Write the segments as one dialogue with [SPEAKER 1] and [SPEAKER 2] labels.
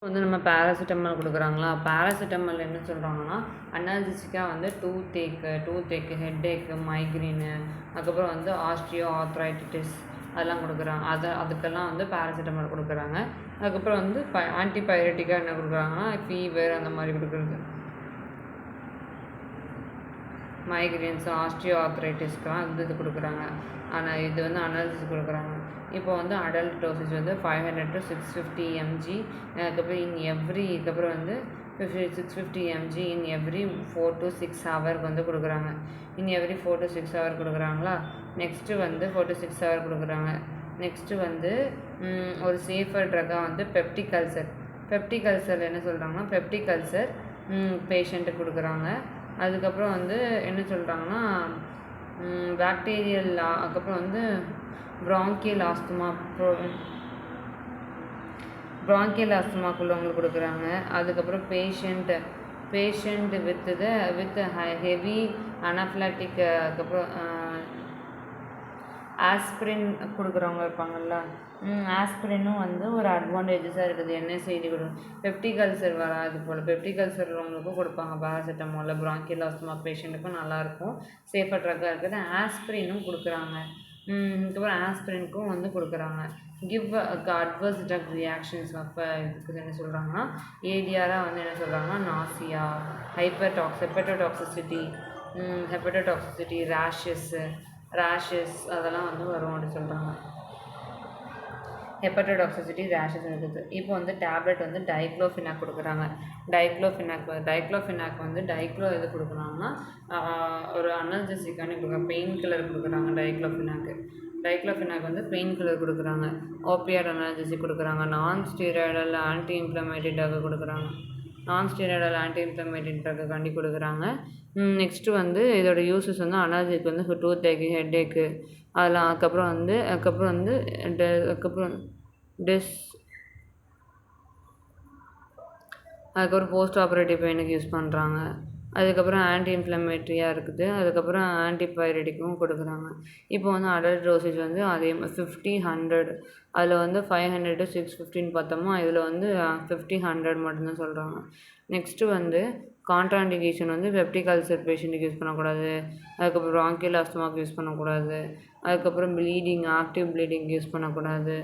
[SPEAKER 1] வந்து நம்ம பேராசிட்டமால் கொடுக்குறாங்களா, பேராசிட்டமால் என்ன சொல்கிறாங்கன்னா அனால்ஜிசிக்காக வந்து டூத் ஏக்கு ஹெட்டேக்கு மைக்ரீனு அதுக்கப்புறம் வந்து ஆஸ்ட்ரியோ ஆர்த்ரைட்டிஸ் அதெல்லாம் கொடுக்குறாங்க. அதுக்கெல்லாம் வந்து பேராசிட்டமால் கொடுக்குறாங்க. அதுக்கப்புறம் வந்து ஆன்டிபயோட்டிக்காக என்ன கொடுக்குறாங்கன்னா ஃபீவர் அந்த மாதிரி கொடுக்குறது. மைக்ரேன்ஸ் ஆஸ்ட்ரியோ ஆர்த்ரைட்டிஸ்க்கெலாம் இது கொடுக்குறாங்க. ஆனால் இது வந்து அனாலிசிஸ் கொடுக்குறாங்க. இப்போ வந்து அடல்ட் டோசேஜ் வந்து 500 to 650 mg. அதுக்கப்புறம் இதுக்கப்புறம் வந்து 650 mg இன் எவ்ரி 4 to 6 ஹவருக்கு வந்து கொடுக்குறாங்க. எவ்ரி 4 to 6 ஹவர் கொடுக்குறாங்களா. நெக்ஸ்ட்டு வந்து 4 to 6 ஹவர் கொடுக்குறாங்க. நெக்ஸ்ட்டு வந்து ஒரு சேஃபர் ட்ரக்காக வந்து பெப்டிக் அல்சர் என்ன சொல்கிறாங்கன்னா பெப்டிக் அல்சர் பேஷண்ட்டுக்கு கொடுக்குறாங்க. அதுக்கப்புறம் வந்து என்ன சொல்கிறாங்கன்னா பாக்டீரியல் அதுக்கப்புறம் வந்து ப்ராங்கியல் ஆஸ்துமாக்குள்ளவங்களுக்கு கொடுக்குறாங்க. அதுக்கப்புறம் பேஷண்ட் வித் ஹெவி அனாஃபிலாக்டிக் அதுக்கப்புறம் ஆஸ்பிரின் கொடுக்குறவங்க இருப்பாங்கள்ல. ஆஸ்பிரினும் வந்து ஒரு அட்வான்டேஜஸாக இருக்குது. என்எஸ்ஐடி பெப்டிக் அல்சர் வராது போல். பெப்டிக் அல்சர் உள்ளவங்களுக்கும் கொடுப்பாங்க பேராசிட்டமாலில். ப்ராங்கியல் ஆஸ்துமா பேஷண்ட்டுக்கும் நல்லாயிருக்கும், சேஃபாக ட்ரக்காக இருக்குது. ஆஸ்பிரினும் கொடுக்குறாங்க. அதுக்கப்புறம் ஆஸ்பிரினுக்கும் வந்து கொடுக்குறாங்க. Give adverse drug reactions. அப்போ இதுக்கு என்ன சொல்கிறாங்கன்னா ஏடிஆராக வந்து என்ன சொல்கிறாங்கன்னா நாசியா, ஹெப்படோடாக்சிசிட்டி, ரேஷஸ் அதெல்லாம் வந்து வரும் அப்படின்னு சொல்கிறாங்க. ஹெப்படோடாக்சிசிட்டி ரேஷஸ் இருக்குது. இப்போ வந்து டேப்லெட் வந்து டைக்ளோஃபினாக் கொடுக்குறாங்க. டைக்ளோஃபினாக் வந்து எது கொடுக்குறாங்கன்னா ஒரு அனல்ஜெசிக்கான கொடுக்குறாங்க, பெயின் கில்லர் கொடுக்குறாங்க. டைக்ளோஃபினாக் வந்து பெயின் கில்லர் கொடுக்குறாங்க. ஓபியாய்டு அனல்ஜெசிக் கொடுக்குறாங்க. நான் ஸ்டீராய்டல் ஆன்டி இன்ஃப்ளமேட்டரி ட்ரக்குக்காண்டி கொடுக்குறாங்க. நெக்ஸ்ட்டு வந்து இதோட யூஸஸ் வந்து அனல்ஜெசிக் வந்து டூத்-ஏக்கு ஹெட்டேக்கு அதெல்லாம். அதுக்கப்புறம் போஸ்ட் ஆப்ரேட்டிவ் பெயினுக்கு யூஸ் பண்ணுறாங்க. அதுக்கப்புறம் ஆன்டி இன்ஃப்ளமேட்டரியாக இருக்குது. அதுக்கப்புறம் ஆன்டிபயோட்டிக்கும் கொடுக்குறாங்க. இப்போ வந்து அடல்ட் டோசேஜ் வந்து அதே 50-100 அதில் வந்து 500 to 615 பார்த்தோமா, இதில் வந்து 50-100 மட்டும்தான் சொல்கிறாங்க. நெக்ஸ்ட்டு வந்து கான்ட்ராண்டிகேஷன் வந்து பெப்டிக் அல்சர் பேஷண்ட்டுக்கு யூஸ் பண்ணக்கூடாது. அதுக்கப்புறம் ப்ராங்கியல் ஆஸ்துமாவுக்கு யூஸ் பண்ணக்கூடாது. அதுக்கப்புறம் ஆக்டிவ் ப்ளீடிங் யூஸ் பண்ணக்கூடாது.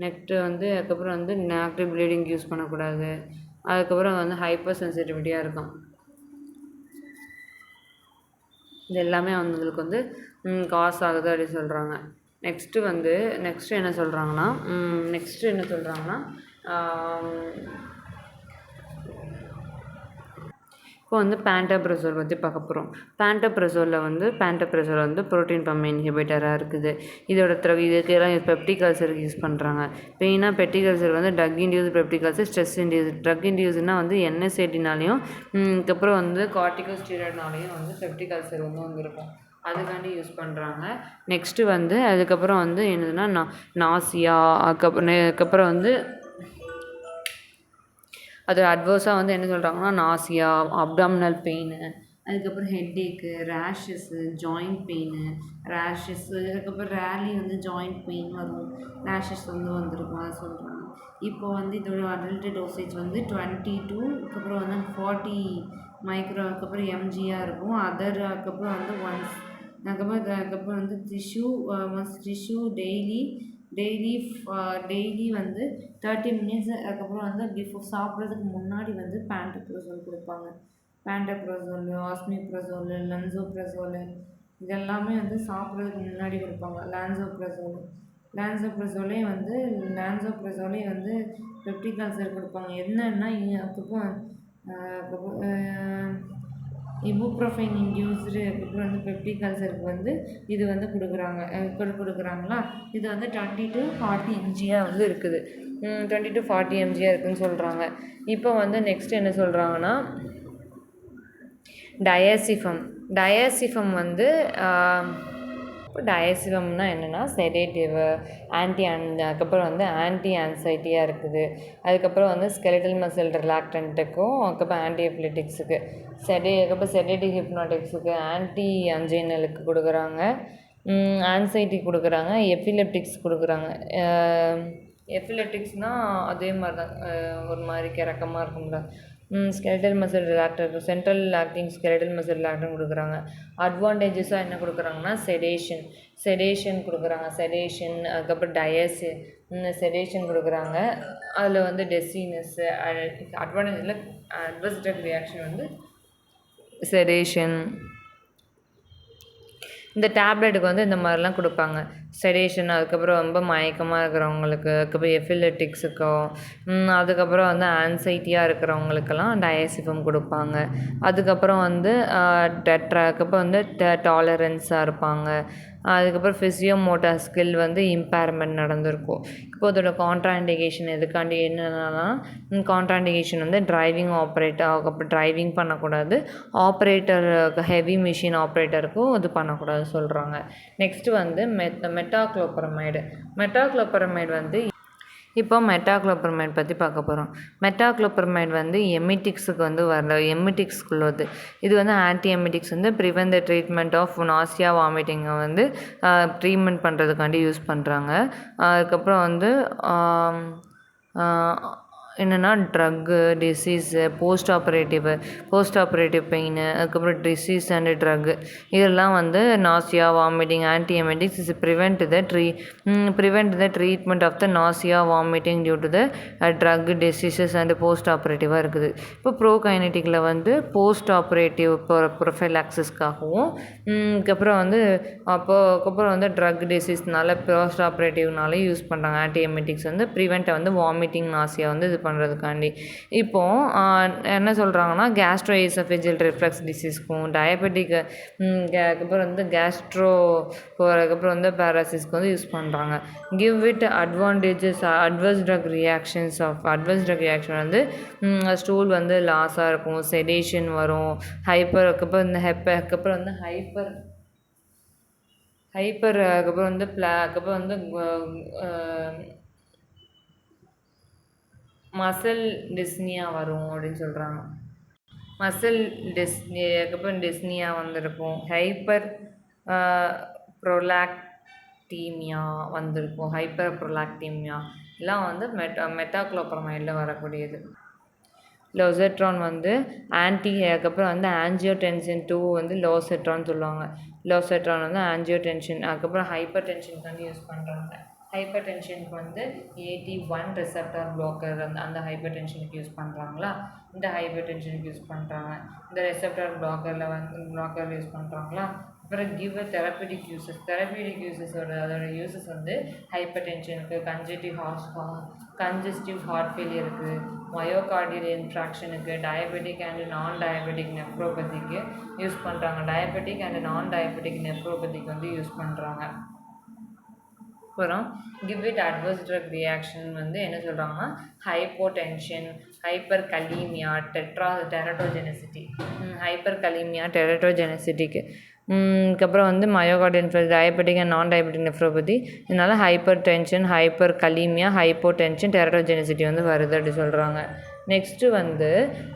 [SPEAKER 1] அதுக்கப்புறம் வந்து ஆக்டிவ் ப்ளீடிங் யூஸ் பண்ணக்கூடாது. அதுக்கப்புறம் வந்து ஹைப்பர் சென்சிட்டிவிட்டியாக இருக்கும். இது எல்லாமே அவங்களுக்கு வந்து காஸ் ஆகுது அப்படின்னு சொல்கிறாங்க. நெக்ஸ்ட்டு என்ன சொல்கிறாங்கன்னா இப்போ வந்து பேண்டோப்ரசோல் பற்றி பார்க்க போகிறோம். பேண்டோப்ரசோல் வந்து புரோட்டீன் பம்ப் இன்ஹிபிட்டராக இருக்குது. இதுக்கெல்லாம் பெப்டிக் அல்சருக்கு யூஸ் பண்ணுறாங்க. மெயினாக பெப்டிக் அல்சர் வந்து drug induced peptic ulcer, stress induced. Drug இன்டியூஸ்னால் வந்து என்எஸ்ஐடினாலையும் அதுக்கப்புறம் வந்து கார்டிகோஸ்டீராய்டுனாலையும் வந்து பெப்டிக் அல்சர் வந்து இருக்கும். அதுக்காண்டி யூஸ் பண்ணுறாங்க. நெக்ஸ்ட்டு வந்து அதுக்கப்புறம் வந்து என்னதுன்னா நாசியா, அதுக்கப்புறம் வந்து அது அட்வர்ஸாக வந்து என்ன சொல்கிறாங்கன்னா நாசியா, அப்டாமினல் பெயின், அதுக்கப்புறம் ஹெட்டேக்கு, ரேஷஸ்ஸு, ஜாயிண்ட் பெயின், அதுக்கப்புறம் ரேர்லி வந்து ஜாயிண்ட் பெயின் வரும், ரேஷஸ் வந்து வந்திருக்கும் அதை சொல்கிறாங்க. இப்போ வந்து இதோட அடல்ட் டோசேஜ் வந்து 22 அதுக்கப்புறம் வந்து 40 மைக்ரோ அதுக்கப்புறம் எம்ஜியாக இருக்கும். அதுக்கப்புறம் வந்து அதுக்கப்புறம் வந்து டிஷ்யூ டெய்லி வந்து 30 minutes. அதுக்கப்புறம் வந்து சாப்பிட்றதுக்கு முன்னாடி வந்து பேண்டோப்ரசோல் கொடுப்பாங்க. ஆஸ்மிப்ரசோல், லன்சோப்ரசோல் இதெல்லாமே வந்து சாப்பிட்றதுக்கு முன்னாடி கொடுப்பாங்க. லான்சோப்ரசோலே வந்து பெப்டிக் அல்சர் கொடுப்பாங்க. என்னன்னா அதுக்கப்புறம் இபுப்ரோஃபைன் இன்டியூஸ்டு அதுக்கப்புறம் வந்து பெப்டிக் அல்சருக்கு வந்து இது வந்து கொடுக்குறாங்களா. இது வந்து 20 to 40 mgயாக வந்து இருக்குது. 20 to 40 mgயாக இருக்குதுன்னு சொல்கிறாங்க. இப்போ வந்து நெக்ஸ்ட் என்ன சொல்கிறாங்கன்னா டயசிஃபம் வந்து டயசிஃபம்னா என்னென்னா செடேட்டிவ், அதுக்கப்புறம் வந்து ஆன்டி ஆன்சைட்டியாக இருக்குது. அதுக்கப்புறம் வந்து ஸ்கெலிட்டல் மசில் ரிலாக்டன்ட்டுக்கும் அதுக்கப்புறம் ஆன்டி எபிலிட்டிக்ஸுக்கு அதுக்கப்புறம் செடேட்டிவ் ஹிப்னாட்டிக்ஸுக்கு ஆன்டி அஞ்சைனலுக்கு கொடுக்குறாங்க. ஆன்சைட்டி கொடுக்குறாங்க. எபிலெப்டிக்ஸ் கொடுக்குறாங்க. எபிலெட்டிக்ஸ்னால் அதே மாதிரி தான், ஒரு மாதிரி கிறக்கமாக இருக்கும்ல. ஸ்கெலட்டல் மசில் ரிலாக்டர், சென்ட்ரல் ஆக்டிங் ஸ்கெலட்டல் மசில் ரிலாக்டர் கொடுக்குறாங்க. அட்வான்டேஜஸாக என்ன கொடுக்குறாங்கன்னா செடேஷன் கொடுக்குறாங்க. செடேஷன், அதுக்கப்புறம் செடேஷன் கொடுக்குறாங்க. அதில் வந்து டெசினஸ் அட்வான்டேஜில் அட்வர்ஸ் ட்ரக் ரியாக்ஷன் வந்து செடேஷன். இந்த டேப்லெட்டுக்கு வந்து இந்த மாதிரிலாம் கொடுப்பாங்க. செடேஷன், அதுக்கப்புறம் ரொம்ப மயக்கமாக இருக்கிறவங்களுக்கு, அதுக்கப்புறம் எஃபிலெட்டிக்ஸுக்கும், அதுக்கப்புறம் வந்து ஆன்சைட்டியாக இருக்கிறவங்களுக்கெல்லாம் டயசிஃபம் கொடுப்பாங்க. அதுக்கப்புறம் வந்து அதுக்கப்புறம் வந்து டாலரன்ஸாக இருப்பாங்க. அதுக்கப்புறம் ஃபிசியோமோட்டார் ஸ்கில் வந்து இம்பேர்மெண்ட் நடந்திருக்கும். இப்போ அதோட கான்ட்ராண்டிகேஷன் எதுக்காண்டி என்னென்னா, கான்ட்ராண்டிகேஷன் வந்து டிரைவிங் ஆப்ரேட்டர், அதுக்கப்புறம் டிரைவிங் பண்ணக்கூடாது, ஹெவி மிஷின் ஆப்ரேட்டருக்கும் இது பண்ணக்கூடாது சொல்கிறாங்க. நெக்ஸ்ட்டு வந்து மெட்டாக்ளோபரமைடு வந்து இப்போ மெட்டாக்ளோபரமைட் பற்றி பார்க்க போகிறோம். மெட்டாக்ளோபரமைட் வந்து எமிட்டிக்ஸுக்கு வந்து வரல, எமிட்டிக்ஸ்குள்ளது. இது வந்து ஆன்டி எமிட்டிக்ஸ் வந்து prevent the treatment of nausea வாமிட்டிங்கை வந்து ட்ரீட்மெண்ட் பண்ணுறதுக்காண்டி யூஸ் பண்ணுறாங்க. அதுக்கப்புறம் வந்து என்னென்னா drug, disease, post operative pain, அதுக்கப்புறம் டிசீஸ் அண்டு ட்ரக்கு, இதெல்லாம் வந்து nausea vomiting anti emetics is prevent the treatment of the nausea vomiting due to the drug, diseases and post ஆப்ரேட்டிவாக இருக்குது. இப்போ ப்ரோகைனட்டிக்கில் வந்து போஸ்ட் ஆப்ரேட்டிவ் ப்ரொஃபைலாக்சிஸ்க்காகவும், அதுக்கப்புறம் வந்து ட்ரக் டிசீஸ்னால போஸ்ட் ஆப்ரேட்டிவ்னால யூஸ் பண்ணுறாங்க. ஆன்டி எமெட்டிக்ஸ் வந்து ப்ரிவெண்ட்டை வந்து வாமிட்டிங் நாசியா வந்து இது பண்ணுறதுக்காண்டி. இப்போது என்ன சொல்கிறாங்கன்னா, கேஸ்ட்ரோ எசோஃபேஜியல் ரிஃப்ளக்ஸ் டிசீஸ்க்கும், டயபெட்டிக், அதுக்கப்புறம் வந்து அதுக்கப்புறம் வந்து பேராசிஸ்க்கு வந்து யூஸ் பண்ணுறாங்க. Give it advantages adverse drug reaction வந்து ஸ்டூல் வந்து லாஸாக இருக்கும், செடேஷன் வரும், அதுக்கப்புறம் வந்து அதுக்கப்புறம் வந்து மசில் டிஸ்னியா வரும் அப்படின்னு சொல்கிறாங்க. அதுக்கப்புறம் டிஸ்னியா வந்திருக்கும், ஹைப்பர் ப்ரொலாக்டீமியா எல்லாம் வந்து மெட்டாக்ளோபரமைடில் வரக்கூடியது. லோசெட்ரான் வந்து அதுக்கப்புறம் வந்து ஆஞ்சியோடென்சின் 2 வந்து லோசெட்ரான் சொல்லுவாங்க. லோசெட்ரான் வந்து ஆஞ்சியோடென்ஷன், அதுக்கப்புறம் ஹைப்பர் டென்ஷனுக்கு வந்து யூஸ் பண்ணுறாங்க. ஹைப்பர் டென்ஷனுக்கு வந்து AT1 ரிசெப்டார் பிளாக்கர் அந்த ஹைப்பர் டென்ஷனுக்கு யூஸ் பண்ணுறாங்களா, இந்த ஹைப்பர் டென்ஷனுக்கு யூஸ் பண்ணுறாங்க. இந்த ரிசெப்டார் பிளாக்கர் யூஸ் பண்ணுறாங்களா. அப்புறம் கிவ் தெரப்பியூட்டிக் யூசஸோட அதோட யூசஸ் வந்து ஹைப்பர் டென்ஷனுக்கு, கன்ஜஸ்டிவ் ஹார்ட் ஃபெயிலியருக்கு, மயோகார்டியல் இன்ஃப்ராக்ஷனுக்கு, டயபெட்டிக் அண்ட் நான் டயபெட்டிக் நெஃப்ரோபதிக்கு யூஸ் பண்ணுறாங்க. டயபெட்டிக் அண்ட் நான் டயபெட்டிக் நெஃப்ரோபதிக்கு வந்து யூஸ் பண்ணுறாங்க. அப்புறம் give it adverse drug reaction வந்து என்ன சொல்கிறாங்கன்னா, ஹைப்போடென்ஷன், ஹைப்பர் கலீமியா, டெரட்டோஜெனசிட்டிக்கு, அதுக்கப்புறம் வந்து myocardial infarction, diabetic and non diabetic nephropathy, இதனால் hypertension, hyperkalaemia, hypotension, teratogenicity வந்து வருது அப்படி சொல்கிறாங்க. நெக்ஸ்ட்டு வந்து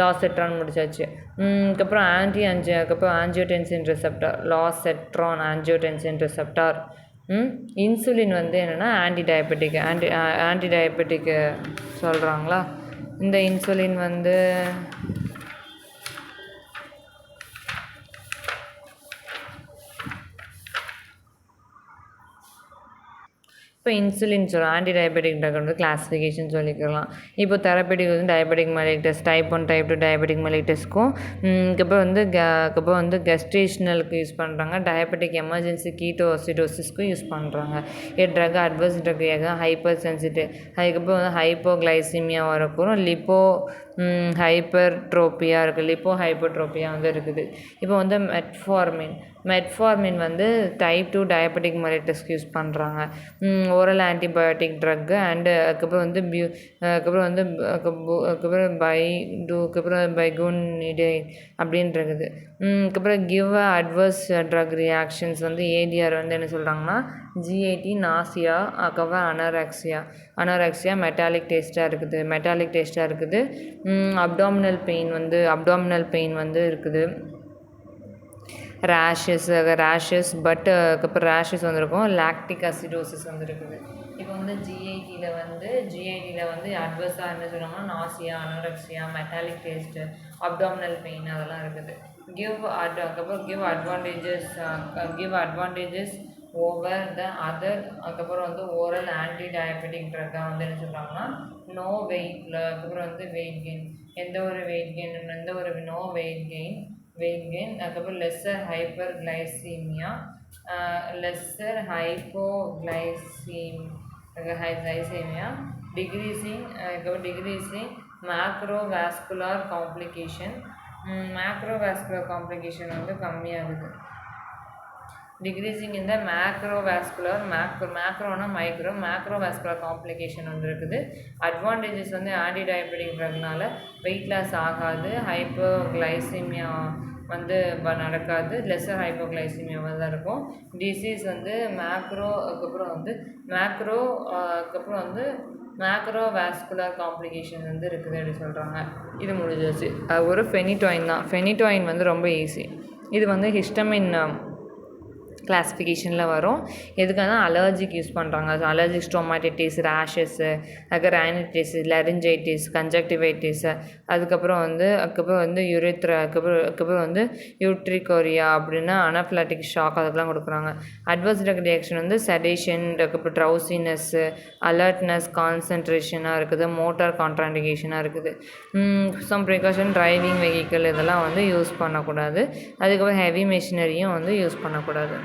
[SPEAKER 1] லாசெட்ரான் முடிச்சாச்சு. அதுக்கப்புறம் ஆஞ்சியோடென்சின் ரிசெப்டார். இன்சுலின் வந்து என்னென்னா ஆன்டி டயபெட்டிக்கு சொல்கிறாங்களா. இந்த இன்சுலின் வந்து இப்போ இன்சுலின் சொல்கிறோம். ஆன்டி டயபெட்டிக் ட்ரக் வந்து கிளாஸிஃபிகேஷன் சொல்லிக்கலாம். இப்போ தெரப்பெட்டிக் வந்து diabetic mellitus, type 1 type 2 diabetic மெலிட்டஸ்க்கும், அதுக்கப்புறம் வந்து கெஸ்டேஷனலுக்கு யூஸ் பண்ணுறாங்க. டயபெட்டிக் எமர்ஜென்சி கீட்டோசிடோசிஸ்க்கும் யூஸ் பண்ணுறாங்க. Drug adverse drug hypersensitive, அதுக்கப்புறம் வந்து ஹைப்போகிளைசிமியா வரக்கூடும், ஹைப்பர்ட்ரோபியா இருக்குது, லிப்போஹைப்பர்ட்ரோபியா வந்து இருக்குது. இப்போ வந்து மெட்ஃபார்மின் வந்து டைப் 2 டயபெட்டிக் மெலிட்டஸ்க்கு யூஸ் பண்ணுறாங்க. ஓரல் ஆன்டிபயோட்டிக் ட்ரக்கு அண்டு அதுக்கப்புறம் பைகுனிடே அப்படின்னு இருக்குது. அதுக்கப்புறம் கிவ் அட்வர்ஸ் ட்ரக் ரியாக்ஷன்ஸ் வந்து ADR வந்து என்ன சொல்கிறாங்கன்னா, GAT, நாசியா, அதுக்கப்புறம் அனோரெக்சியா மெட்டாலிக் டேஸ்ட்டாக இருக்குது. அப்டாமினல் பெயின் வந்து இருக்குது. ரேஷஸ் அதுக்கப்புறம் ரேஷஸ் வந்திருக்கும். லாக்டிக் அசிடோசிஸ் வந்துருக்குது. இப்போ வந்து ஜிஐடியில் வந்து அட்வர்ஸாக என்ன சொல்லுவாங்கன்னா nausea, anorexia, metallic taste, abdominal pain அதெல்லாம் இருக்குது. அதுக்கப்புறம் give advantages over the other. அதுக்கப்புறம் வந்து ஓரல் ஆன்டி டயபெட்டிக் ட்ரக்கை வந்து என்ன சொல்கிறாங்கன்னா நோ வெயிட்டில். அதுக்கப்புறம் வந்து வெயிட் கெயின், எந்த ஒரு வெயிட் நோ வெயிட் கெயின். அதுக்கப்புறம் lesser hyperglycaemia, lesser hypoglycaemia, decreasing macrovascular complication. Complication வந்து கம்மியாகுது. டிக்ரீசிங் இந்த மேக்ரோனா மேக்ரோவாஸ்குலர் காம்ப்ளிகேஷன் வந்து இருக்குது. அட்வான்டேஜஸ் வந்து ஆன்டி டயபெட்டிக் ட்ரக்னால வெயிட் லாஸ் ஆகாது, ஹைப்போகிளைசீமியா வந்து நடக்காது, லெஸ்ஸர் ஹைப்போகிளைசீமியா தான் இருக்கும். டிசீஸ் வந்து அதுக்கப்புறம் வந்து மேக்ரோவாஸ்குலர் காம்ப்ளிகேஷன் வந்து இருக்குது அப்படின்னு சொல்கிறாங்க. இது முடிஞ்சிச்சு. அது ஒரு ஃபெனிடாயின் தான். ஃபெனிடாயின் வந்து ரொம்ப ஈஸி. இது வந்து ஹிஸ்டமின் கிளாஸிஃபிகேஷனில் வரும். எதுக்காக அலர்ஜிக்கு யூஸ் பண்ணுறாங்க. அலர்ஜிக் ஸ்டொமாட்டிட்டிஸ், ரேஷஸ்ஸு, அதுக்கு ரைனிட்டிஸ், லெரிஞ்சைட்டிஸ், கன்ஜக்டிவைட்டிஸ், அதுக்கப்புறம் வந்து அதுக்கப்புறம் வந்து யூட்ரிகோரியா அப்படின்னா அனாஃபிலாக்டிக் ஷாக் அதுக்கெலாம் கொடுக்குறாங்க. அட்வர்ஸ் ரியாக்ஷன் வந்து செடேஷன், அதுக்கப்புறம் ட்ரௌசினஸ்ஸு, அலர்ட்னஸ், கான்சன்ட்ரேஷனாக இருக்குது, மோட்டார் கான்ட்ராண்டிகேஷனாக இருக்குது. சம் ப்ரிகாஷன், டிரைவிங் வெஹிக்கிள் இதெல்லாம் வந்து யூஸ் பண்ணக்கூடாது. அதுக்கப்புறம் ஹெவி மிஷினரியும் வந்து யூஸ் பண்ணக்கூடாது.